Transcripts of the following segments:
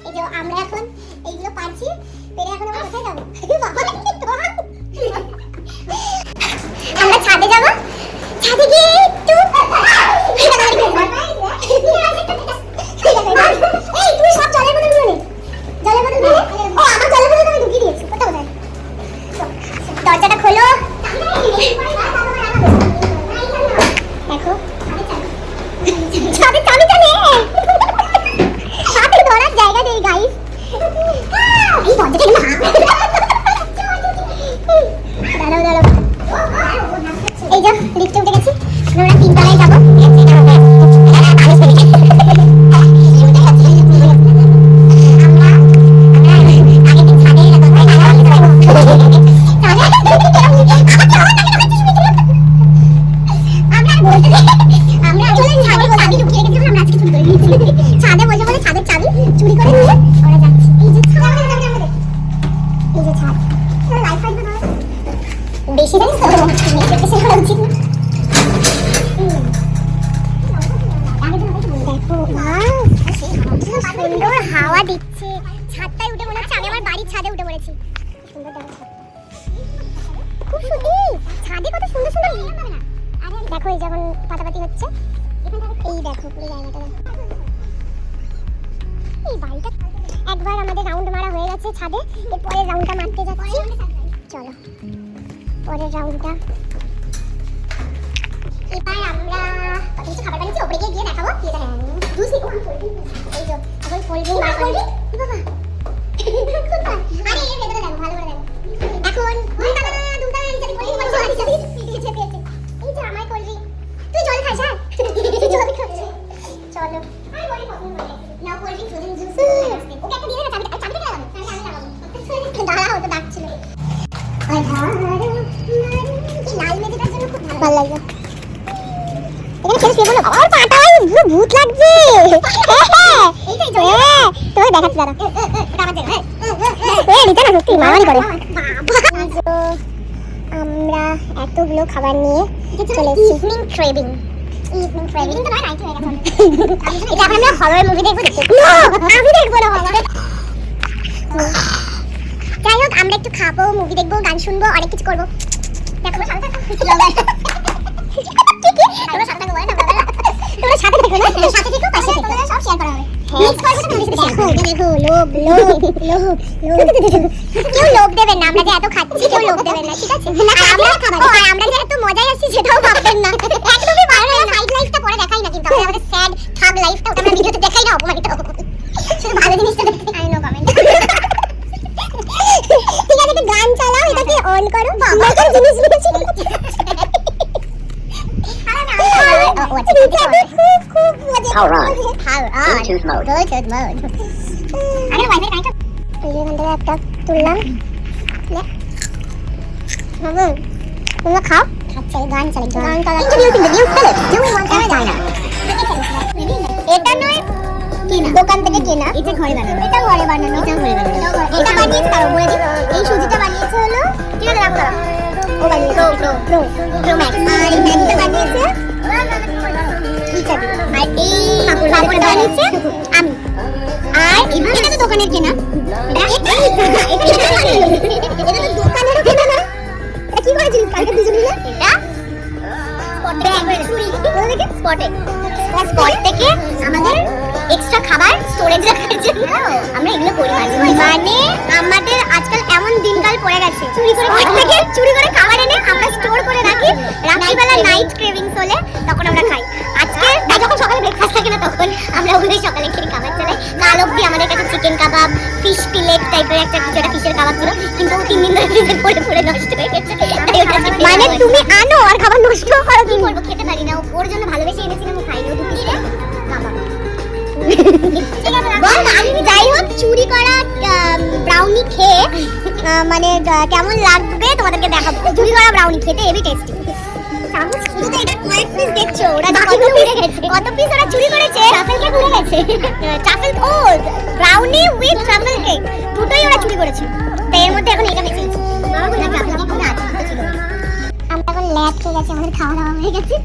এই যে আমরা এখন এইগুলো পারছি, পেরে এখন আমরা কোথায় যাবো? আমরা ছাদে যাবো, ছাদে গিয়ে একটু এই তুই সব জলের বোতল নিয়ে নে, জলের বোতল নিয়ে নে। ও আমার জলের বোতল আমি ঢুকিয়ে দিয়েছি, কোথায় কোথায়? দরজাটা খোলো, দেখো ছাদে চাবিটা নে, ছাদে ধরার জায়গা নেই গাইস। এই দরজাটা না, দাঁড়াও দাঁড়াও, এই যে লিফটে উঠে গেছি, আমরা 3 তলায় যাবো। ছাদে বসে বলে ছাদের চাবি চুরি করে নিয়ে আমরা যাচ্ছি। এই যে ছাদ, এই যে ছাদ, লাইফ ফাইট না বেশি জানিস তো, মেয়েদেরকে সে করা উচিত না। দেখো সুন্দর হাওয়া দিচ্ছে, ছাদটায় উঠে মনে হচ্ছে আমি আমার বাড়ির ছাদে উঠে পড়েছি। সুন্দর দেখো ছাদ, খুব সুন্দর ছাদে, কত সুন্দর সুন্দর। দেখো এই যখন পাতাপাতি হচ্ছে, এই দেখো পুরো জায়গাটা, এই বাড়িটা। একবার আমাদের রাউন্ড মারা হয়ে গেছে ছাদে, এরপরের রাউন্ডটা মারতে যাচ্ছি। চলো পরের রাউন্ডটা। এবার আমরা কত কিছু খাবার বানিয়েছি, ওপরে গিয়ে দেখাবো। এই যে জুস, এই যে এখন কোল্ড ড্রিঙ্ক বার করবি বাবা। আরে এই ভেতরে দেখো, ভালো করে দেখো। এখন দুমটা নিচে কোল্ড ড্রিঙ্ক বানিয়েছি, পেয়েছে পেয়েছে। এই যে আমার কোল্ড ড্রিঙ্ক, তুই জল খাস? হ্যাঁ জল খাচ্ছি। চলো আমি বলি পছন্দ করে না কোল্ড ড্রিঙ্ক, ফ্রোজেন জুস। ওকে একটা দিয়ে দে না, চাবিটা চাবিটা লাগাবো, আমি লাগাবো। দাঁড়াও তো ডাকছিল। কি লাল মেজেটার জন্য খুব ভালো লাগে। এখানে ছেড়ে বলো, আমার পাটা পুরো ভূত লাগছে। এইটাই তো, তোকে দেখাচ্ছি দাঁড়া, ওটা আমার জায়গা। এই নিতে না, সত্যি মারামারি করে। আমরা এতগুলো খাবার নিয়ে চলে এসেছি। ইভিনিং ক্রেভিং, ইভিনিং ক্রেভিং তো নয়, নাইট হয়ে গেছে। এটা আমরা হরর মুভি দেখবো, আমি দেখবো না বাবা। যাই হোক আমরা একটু খাবো, মুভি দেখবো, গান শুনবো, অনেক কিছু করবো। দেখো সাথে থাকো, তোমরা সাথে থাকো, তোমরা সাথে থাকো না, সাথে থেকো, পাশে থেকো, সব শেয়ার করা হবে। দেখো দেখো, লোভ লোভ লোভ লোভ, কেউ লোভ দেবেন না, আমরা যে এত খাচ্ছি কেউ লোভ দেবেন না, ঠিক আছে? আমরা যে এত মজায় আসছি সেটাও ভাববেন না, একদমই ভালো না। সাইড লাইফটা পরে দেখাই না, কিন্তু আমাদের স্যাড থাগ লাইফটা ওটা আমরা ভিডিওতে দেখাই না, অপমানিত হবো। শুধু ভালো জিনিসটা দেখতে, আই নো কমেন্ট। ঠিক আছে, একটু গান চালাও, এটাকে অন করো, আমাদের জিনিস বলছি। Bluetooth mode. একটা তুললাম, তোমরা খাও, খাচ্ছে গান চালাই, গান চালাই। এটা নয় দোকান থেকে কেনা, এটা ঘরে বানানো, এটা ঘরে বানানো, এটা ঘরে বানানো। এটা বানিয়েছে তাও বলে দিই, এই সুজিটা বানিয়েছে হলো, ঠিক আছে রাখো, ও বানিয়েছে প্রো ম্যাক্স। আর এই ম্যাগিটা বানিয়েছে আর এই পাপড় বানিয়েছে আমি। আর এটা তো দোকানের কেনা, এটা তো দোকানের কেনা না। এটা কি করেছিস কালকে দুজন মিলে? এটা স্পট থেকে আমাদের এক্সট্রা খাবার স্টোরেজ রাখার জন্য আমরা এগুলো করি। মানে আমাদের আজকাল এমন দিনকাল পড়ে গেছে, চুরি করে খাবার এনে আমরা স্টোর করে রাখি, রাত্রিবেলা নাইট ক্রেভিংস হলে তখন আমরা খাই। আজকে যখন সকালে ব্রেকফাস্ট থাকে না তখন আমরা ওগুলো সকালে খেয়ে খাবার চালাই। কাল অবধি আমাদের কাছে চিকেন কাবাব, ফিশ পিলেট টাইপের একটা কিছু, একটা ফিশের কাবাব ছিল, কিন্তু 3 দিন ধরে ফ্রিজে পড়ে পড়ে নষ্ট হয়ে গেছে। মানে তুমি আনো আর খাবার নষ্ট করো, কি করবো? খেতে পারি না, ওর জন্য ভালোবেসে এনেছিলাম, ও খাইনি, ও দুটো দিয়ে কাবাব। যাই হোক, চুরি করা ব্রাউনি খেয়ে মানে কেমন লাগবে তোমাদেরকে দেখাবো। চুরি করা ব্রাউনি খেতে হেভি টেস্টি। দেখছো ওরা কত পিস ওরা চুরি করেছে, ট্রাফেল কেক উড়ে গেছে, ট্রাফেল ও ব্রাউনি উইথ ট্রাফেল কেক দুটোই ওরা চুরি করেছে। তো এর মধ্যে এখন এটা বেঁচে আছে। আমরা এখন ল্যাব খেয়ে গেছি, আমাদের খাওয়া দাওয়া হয়ে গেছে।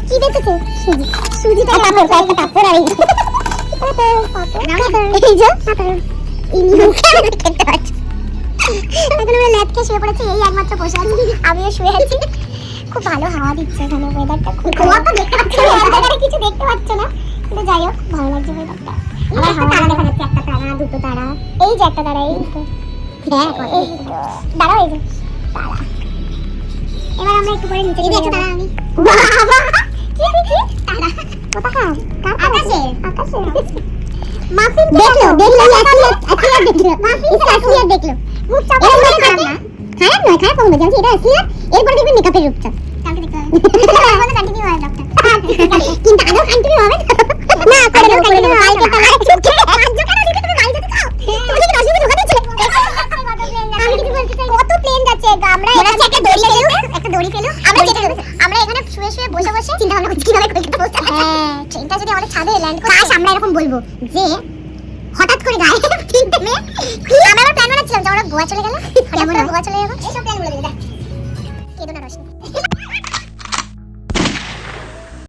কি দেখেছো? সুজি, সুজিটা তারপর কয়েকটা তারপর আর এই যে খেতে পাচ্ছি। এখন আমরা ল্যাব খেয়ে শুয়ে পড়েছি, এই একমাত্র বসে আছি, আমিও শুয়ে আছি। খুব ভালো হাওয়া দিচ্ছে এখানে, ওয়েদারটা খুব ভালো। দেখতে পাচ্ছ না, ওয়েদারে কিছু দেখতে পাচ্ছ না, কিন্তু যাই হোক ভালো লাগছে ওয়েদারটা। আমার হাওয়া দেখা যাচ্ছে, একটা তারা, দুটো তারা, এই যে একটা তারা, এই তো হ্যাঁ এই দাঁড়াও, এই যে তারা। এবার আমরা একটু পরে নিচে চলে যাব। তারা আমি বাবা কি দেখি তারা কোথাকার আকাশে আকাশে মাফিন দেখলো আসলিয়াত দেখলো মাফিন আসলিয়াত দেখলো মুখ চাপা করে খারাপ না, খারাপ নয়, খারাপ হবে জানছি, এটা আসলিয়াত। এরপর দেখবেন মেকআপের রূপটা কালকে দেখতে হবে, আমাদের কন্টিনিউ হয় ডক্টর, কিন্তু আদৌ কন্টিনিউ হবে না করে দেব কালকে তাহলে ছুটছে আজ কেন দিতে তুমি বাড়ি যেতে চাও, তুমি কি রাজনীতি ঢোকা দিচ্ছ? আমি কিছু বলতে চাই, কত প্লেন যাচ্ছে, আমরা এখানে একটা দড়ি ফেলো, একটা দড়ি ফেলো, আমরা এখানে শুয়ে শুয়ে বসে বসে চিন্তা ভাবনা করছি কিভাবে কলকাতা পৌঁছাবো। হ্যাঁ ট্রেনটা যদি আমাদের ছাদে ল্যান্ড করে, কাশ আমরা এরকম বলবো যে হঠাৎ করে গায়ে তিনটে মেয়ে, আমরা আবার প্ল্যান বানাচ্ছিলাম যে আমরা গোয়া চলে গেলাম, হঠাৎ করে গোয়া চলে যাবো, এইসব প্ল্যান বলে দিই। দেখ কেদো না রশনি